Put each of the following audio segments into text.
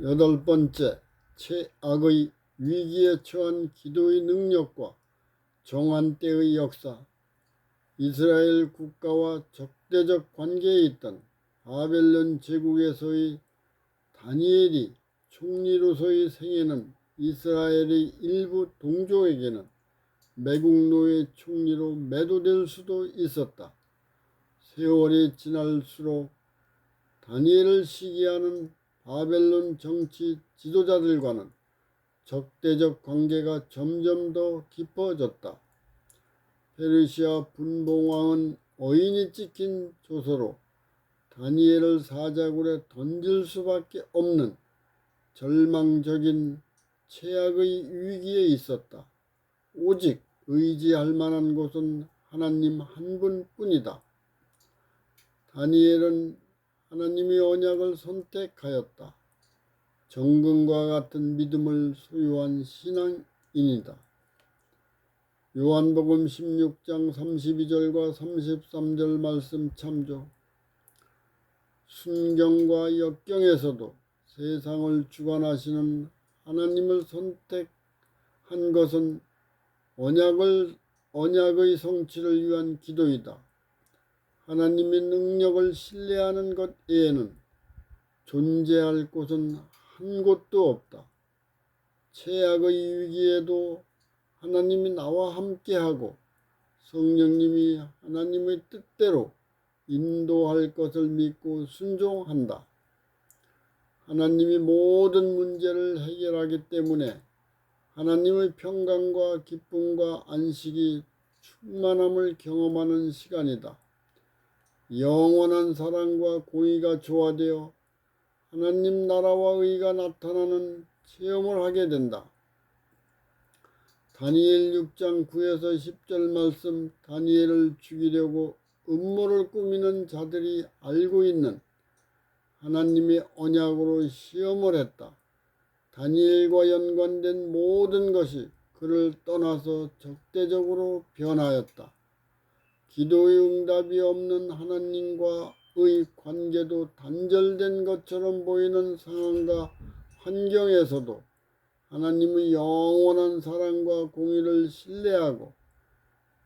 여덟 번째, 최악의 위기에 처한 기도의 능력과 정한 때의 역사. 이스라엘 국가와 적대적 관계에 있던 바벨론 제국에서의 다니엘이 총리로서의 생애는 이스라엘의 일부 동족에게는 매국노의 총리로 매도될 수도 있었다. 세월이 지날수록 다니엘을 시기하는 바벨론 정치 지도자들과는 적대적 관계가 점점 더 깊어졌다. 페르시아 분봉왕은 어인이 찍힌 조서로 다니엘을 사자굴에 던질 수밖에 없는 절망적인 최악의 위기에 있었다. 오직 의지할 만한 곳은 하나님 한 분뿐이다. 다니엘은 하나님의 언약을 선택하였다. 정금과 같은 믿음을 소유한 신앙인이다. 요한복음 16장 32절과 33절 말씀 참조. 순경과 역경에서도 세상을 주관하시는 하나님을 선택한 것은 언약의 성취를 위한 기도이다. 하나님의 능력을 신뢰하는 것 외에는 존재할 곳은 한 곳도 없다. 최악의 위기에도 하나님이 나와 함께하고 성령님이 하나님의 뜻대로 인도할 것을 믿고 순종한다. 하나님이 모든 문제를 해결하기 때문에 하나님의 평강과 기쁨과 안식이 충만함을 경험하는 시간이다. 영원한 사랑과 공의가 조화되어 하나님 나라와 의가 나타나는 체험을 하게 된다. 다니엘 6장 9에서 10절 말씀. 다니엘을 죽이려고 음모를 꾸미는 자들이 알고 있는 하나님의 언약으로 시험을 했다. 다니엘과 연관된 모든 것이 그를 떠나서 적대적으로 변하였다. 기도의 응답이 없는 하나님과의 관계도 단절된 것처럼 보이는 상황과 환경에서도 하나님의 영원한 사랑과 공의를 신뢰하고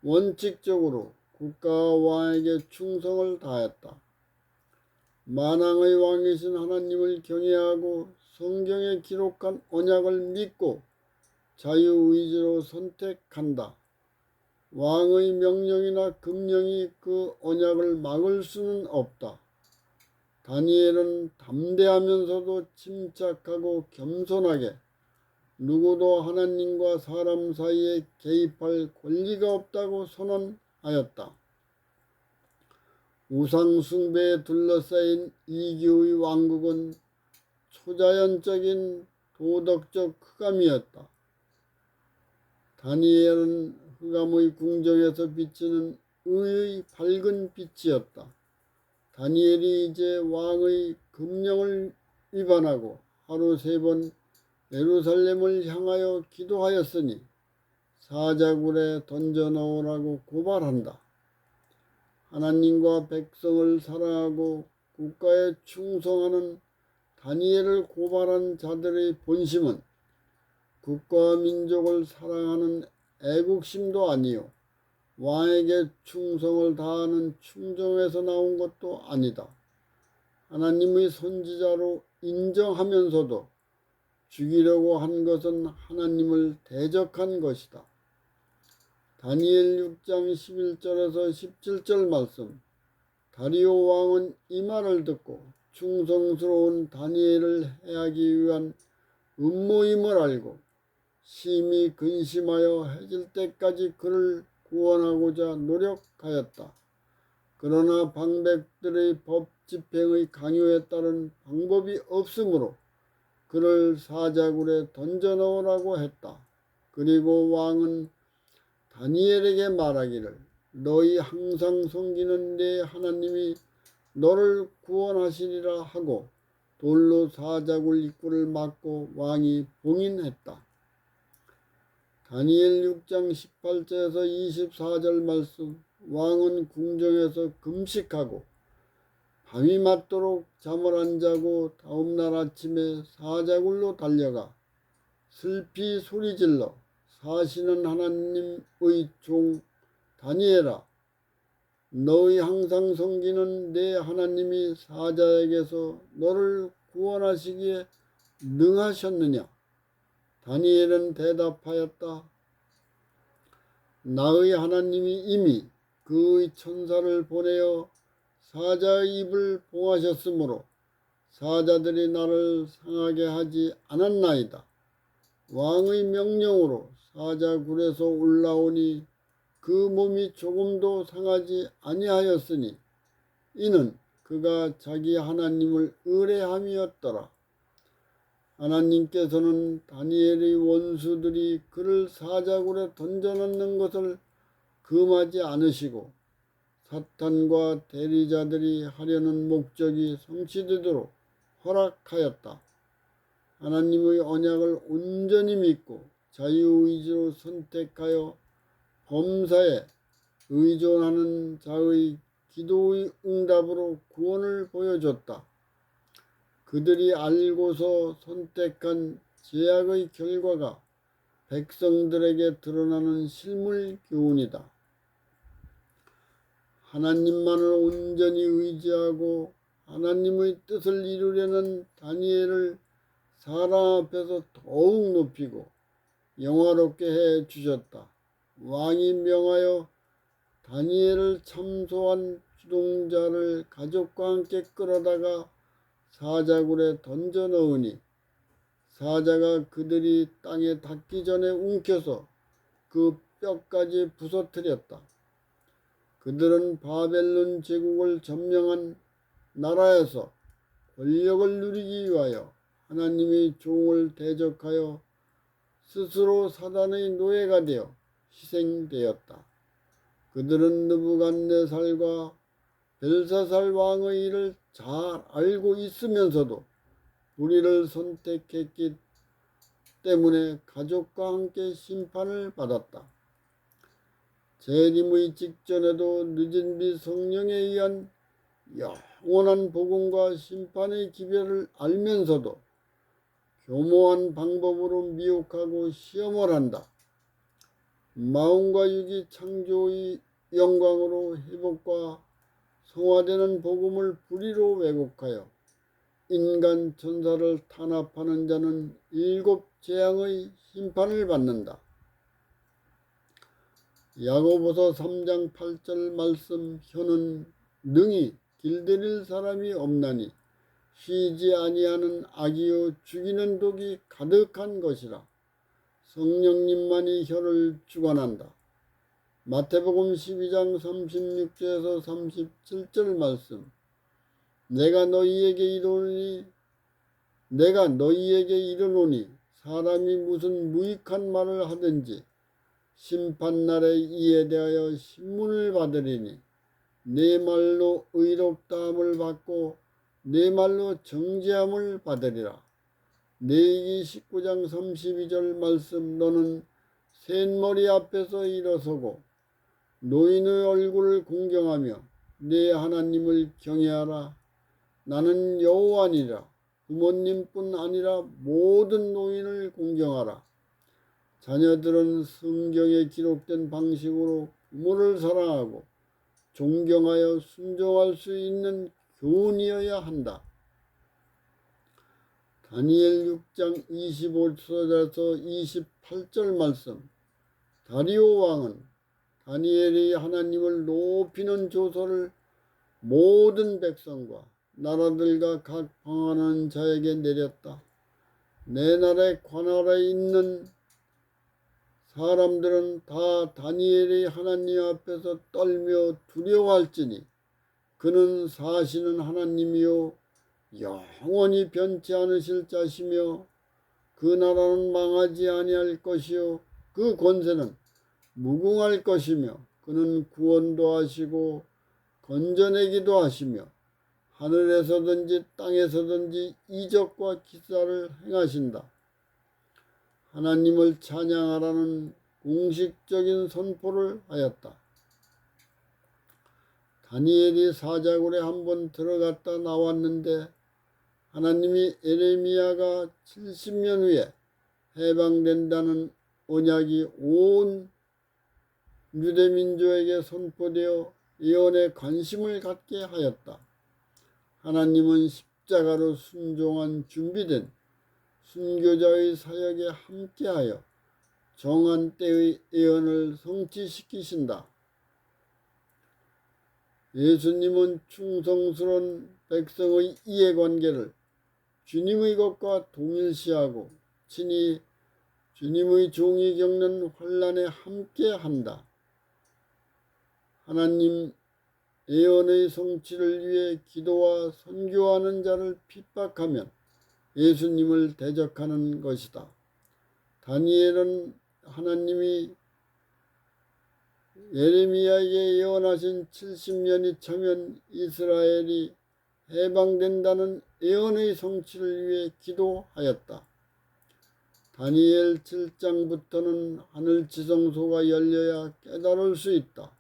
원칙적으로 국가와 왕에게 충성을 다했다. 만왕의 왕이신 하나님을 경외하고 성경에 기록한 언약을 믿고 자유의지로 선택한다. 왕의 명령이나 금령이 그 언약을 막을 수는 없다. 다니엘은 담대하면서도 침착하고 겸손하게 누구도 하나님과 사람 사이에 개입할 권리가 없다고 선언하였다. 우상 숭배에 둘러싸인 이교의 왕국은 초자연적인 도덕적 흑암이었다. 다니엘은 흑암의 궁정에서 비치는 의의 밝은 빛이었다. 다니엘이 이제 왕의 금령을 위반하고 하루 3번 예루살렘을 향하여 기도하였으니 사자굴에 던져 넣으라고 고발한다. 하나님과 백성을 사랑하고 국가에 충성하는 다니엘을 고발한 자들의 본심은 국가와 민족을 사랑하는 애국심도 아니요 왕에게 충성을 다하는 충정에서 나온 것도 아니다. 하나님의 선지자로 인정하면서도 죽이려고 한 것은 하나님을 대적한 것이다. 다니엘 6장 11절에서 17절 말씀. 다리오 왕은 이 말을 듣고 충성스러운 다니엘을 해하기 위한 음모임을 알고 심히 근심하여 해질 때까지 그를 구원하고자 노력하였다. 그러나 방백들의 법 집행의 강요에 따른 방법이 없으므로 그를 사자굴에 던져 넣으라고 했다. 그리고 왕은 다니엘에게 말하기를 너희 항상 섬기는 네 하나님이 너를 구원하시리라 하고 돌로 사자굴 입구를 막고 왕이 봉인했다. 다니엘 6장 18절에서 24절 말씀. 왕은 궁정에서 금식하고 밤이 맞도록 잠을 안 자고 다음날 아침에 사자굴로 달려가 슬피 소리질러 사시는 하나님의 종 다니엘아, 너의 항상 섬기는 내 하나님이 사자에게서 너를 구원하시기에 능하셨느냐? 다니엘은 대답하였다. 나의 하나님이 이미 그의 천사를 보내어 사자의 입을 봉하셨으므로 사자들이 나를 상하게 하지 않았나이다. 왕의 명령으로 사자굴에서 올라오니 그 몸이 조금도 상하지 아니하였으니 이는 그가 자기 하나님을 의뢰함이었더라. 하나님께서는 다니엘의 원수들이 그를 사자굴에 던져넣는 것을 금하지 않으시고 사탄과 대리자들이 하려는 목적이 성취되도록 허락하였다. 하나님의 언약을 온전히 믿고 자유의지로 선택하여 범사에 의존하는 자의 기도의 응답으로 구원을 보여줬다. 그들이 알고서 선택한 제약의 결과가 백성들에게 드러나는 실물 교훈이다. 하나님만을 온전히 의지하고 하나님의 뜻을 이루려는 다니엘을 사람 앞에서 더욱 높이고 영화롭게 해 주셨다. 왕이 명하여 다니엘을 참소한 주동자를 가족과 함께 끌어다가 사자굴에 던져 넣으니 사자가 그들이 땅에 닿기 전에 움켜서 그 뼈까지 부서뜨렸다. 그들은 바벨론 제국을 점령한 나라에서 권력을 누리기 위하여 하나님의 종을 대적하여 스스로 사단의 노예가 되어 희생되었다. 그들은 느부갓네살과 벨사살 왕의 일을 잘 알고 있으면서도 불의를 선택했기 때문에 가족과 함께 심판을 받았다. 재림의 직전에도 늦은 비 성령에 의한 영원한 복음과 심판의 기별을 알면서도 교모한 방법으로 미혹하고 시험을 한다. 마음과 육이 창조의 영광으로 회복과 성화되는 복음을 불의로 왜곡하여 인간 천사를 탄압하는 자는 7 재앙의 심판을 받는다. 야고보서 3장 8절 말씀 혀는 능히 길들일 사람이 없나니 쉬지 아니하는 악이요 죽이는 독이 가득한 것이라. 성령님만이 혀를 주관한다. 마태복음 12장 36절에서 37절 말씀 내가 너희에게 이르노니 사람이 무슨 무익한 말을 하든지 심판날에 이에 대하여 신문을 받으리니 내 말로 의롭다함을 받고 내 말로 정죄함을 받으리라. 레위기 19장 32절 말씀 너는 셋머리 앞에서 일어서고 노인의 얼굴을 공경하며 내 하나님을 경외하라. 나는 여호와니라. 부모님뿐 아니라 모든 노인을 공경하라. 자녀들은 성경에 기록된 방식으로 부모를 사랑하고 존경하여 순종할 수 있는 교훈이어야 한다. 다니엘 6장 25절에서 28절 말씀 다리오 왕은 다니엘이 하나님을 높이는 조서를 모든 백성과 나라들과 각 방언하는 자에게 내렸다. 내 나라의 관할에 있는 사람들은 다 다니엘이 하나님 앞에서 떨며 두려워할지니 그는 사시는 하나님이요 영원히 변치 않으실 자시며 그 나라는 망하지 아니할 것이요 그 권세는 무궁할 것이며 그는 구원도 하시고 건져내기도 하시며 하늘에서든지 땅에서든지 이적과 기사를 행하신다. 하나님을 찬양하라는 공식적인 선포를 하였다. 다니엘이 사자굴에 한번 들어갔다 나왔는데 하나님이 에레미야가 70년 후에 해방된다는 언약이 온 유대민족에게 선포되어 예언에 관심을 갖게 하였다. 하나님은 십자가로 순종한 준비된 순교자의 사역에 함께하여 정한 때의 예언을 성취시키신다. 예수님은 충성스러운 백성의 이해관계를 주님의 것과 동일시하고 친히 주님의 종이 겪는 환난에 함께한다. 하나님 예언의 성취를 위해 기도와 선교하는 자를 핍박하면 예수님을 대적하는 것이다. 다니엘은 하나님이 예레미야에게 예언하신 70년이 차면 이스라엘이 해방된다는 예언의 성취를 위해 기도하였다. 다니엘 7장부터는 하늘 지성소가 열려야 깨달을 수 있다.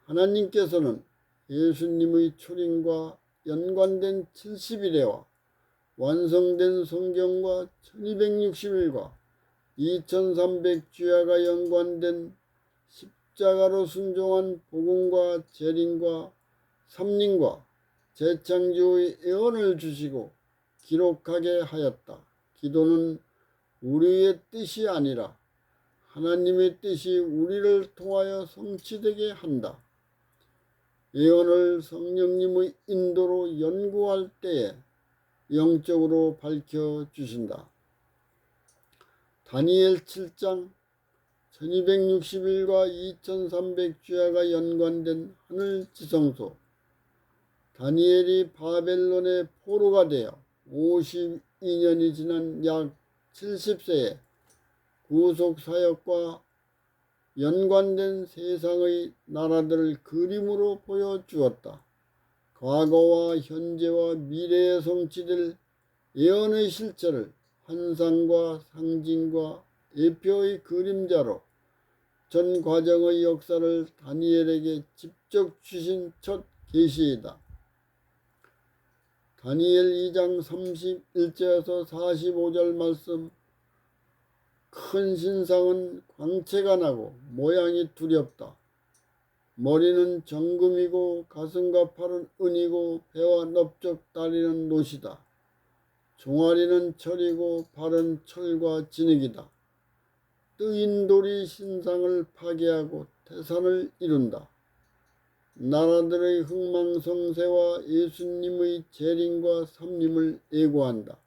하나님께서는 예수님의 초림과 연관된 70일에와 완성된 성경과 1260일과 2300주야가 연관된 십자가로 순종한 복음과 재림과 삼림과 재창조의 예언을 주시고 기록하게 하였다. 기도는 우리의 뜻이 아니라 하나님의 뜻이 우리를 통하여 성취되게 한다. 예언을 성령님의 인도로 연구할 때에 영적으로 밝혀주신다. 다니엘 7장 1260일과 2300주야가 연관된 하늘 지성소. 다니엘이 바벨론의 포로가 되어 52년이 지난 약 70세에 구속사역과 연관된 세상의 나라들을 그림으로 보여주었다. 과거와 현재와 미래에 성취될 예언의 실체를 환상과 상징과 예표의 그림자로 전 과정의 역사를 다니엘에게 직접 주신 첫 계시이다. 다니엘 2장 31절에서 45절 말씀. 큰 신상은 광채가 나고 모양이 두렵다. 머리는 정금이고 가슴과 팔은 은이고 배와 넓적 다리는 노시다. 종아리는 철이고 발은 철과 진흙이다. 뜨인 돌이 신상을 파괴하고 태산을 이룬다. 나라들의 흥망성쇠와 예수님의 재림과 삼림을 예고한다.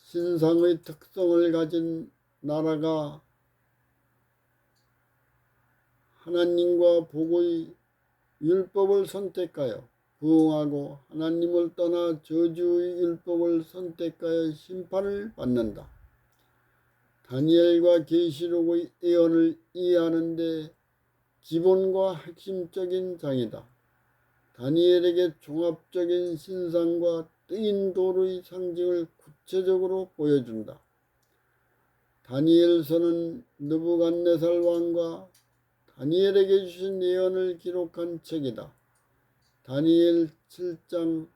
신상의 특성을 가진 나라가 하나님과 복의 율법을 선택하여 부응하고 하나님을 떠나 저주의 율법을 선택하여 심판을 받는다. 다니엘과 계시록의 예언을 이해하는 데 기본과 핵심적인 장이다. 다니엘에게 종합적인 신상과 뜨인 돌의 상징을 구체적으로 보여준다. 다니엘서는 느부갓네살 왕과 다니엘에게 주신 예언을 기록한 책이다. 다니엘 7장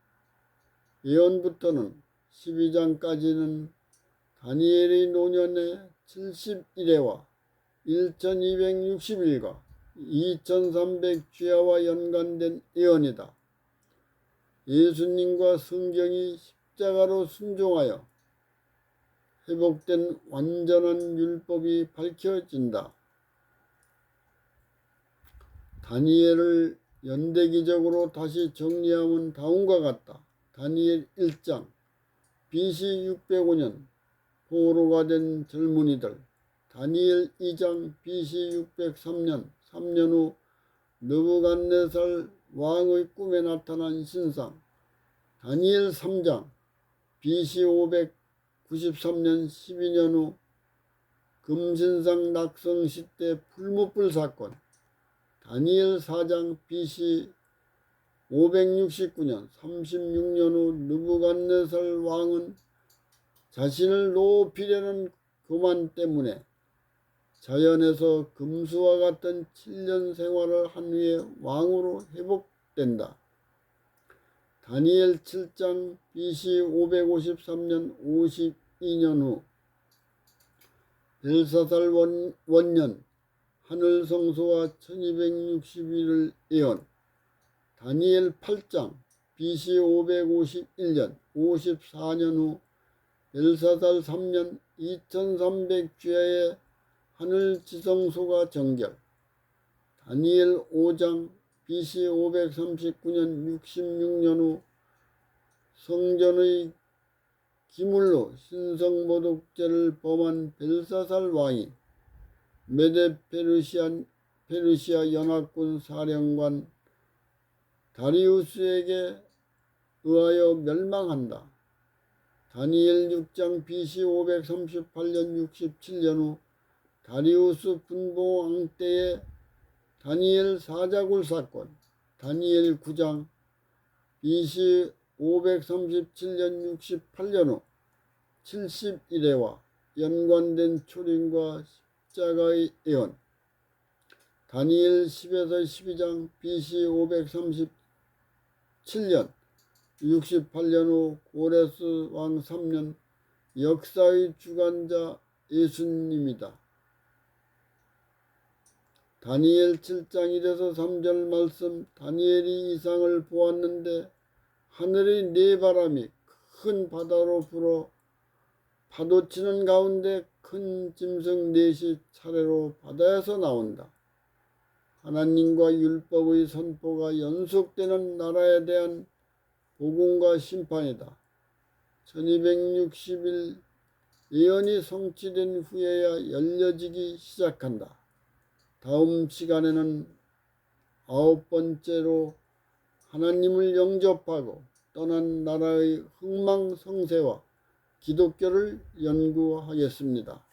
예언부터는 12장까지는 다니엘의 노년의 70일에와 1260일과 2300주야와 연관된 예언이다. 예수님과 성경이 십자가로 순종하여 회복된 완전한 율법이 밝혀진다. 다니엘을 연대기적으로 다시 정리하면 다음과 같다. 다니엘 1장 BC 605년 포로가 된 젊은이들. 다니엘 2장 BC 603년 3년 후 느부갓네살 왕의 꿈에 나타난 신상. 다니엘 3장 BC 593년 12년 후 금신상 낙성시 때 풀무불 사건. 다니엘 4장 BC 569년 36년 후 느부갓네살 왕은 자신을 높이려는 교만 때문에 자연에서 금수와 같은 7년 생활을 한 후에 왕으로 회복된다. 다니엘 7장 BC 553년 52년 후 벨사살 원년 하늘 성소와 1260일을 예언. 다니엘 8장 BC 551년 54년 후 벨사살 3년 2300주야에 하늘 지성소가 정결. 다니엘 5장 BC 539년 66년 후 성전의 기물로 신성모독죄를 범한 벨사살 왕이 메데 페르시아 연합군 사령관 다리우스에게 의하여 멸망한다. 다니엘 6장 BC 538년 67년 후 다리우스 분봉왕 때의 다니엘 사자굴 사건. 다니엘 9장 BC 537년 68년 후 70일에와 연관된 초림과 십자가의 예언. 다니엘 10에서 12장 BC 537년 68년 후 고레스 왕 3년 역사의 주관자 예수님이다. 다니엘 7장 1에서 3절 말씀. 다니엘이 이상을 보았는데 하늘의 네 바람이 큰 바다로 불어 파도치는 가운데 큰 짐승 넷이 차례로 바다에서 나온다. 하나님과 율법의 선포가 연속되는 나라에 대한 복음과 심판이다. 1260일 예언이 성취된 후에야 열려지기 시작한다. 다음 시간에는 9번째로 하나님을 영접하고 떠난 나라의 흥망성쇠와 기독교를 연구하겠습니다.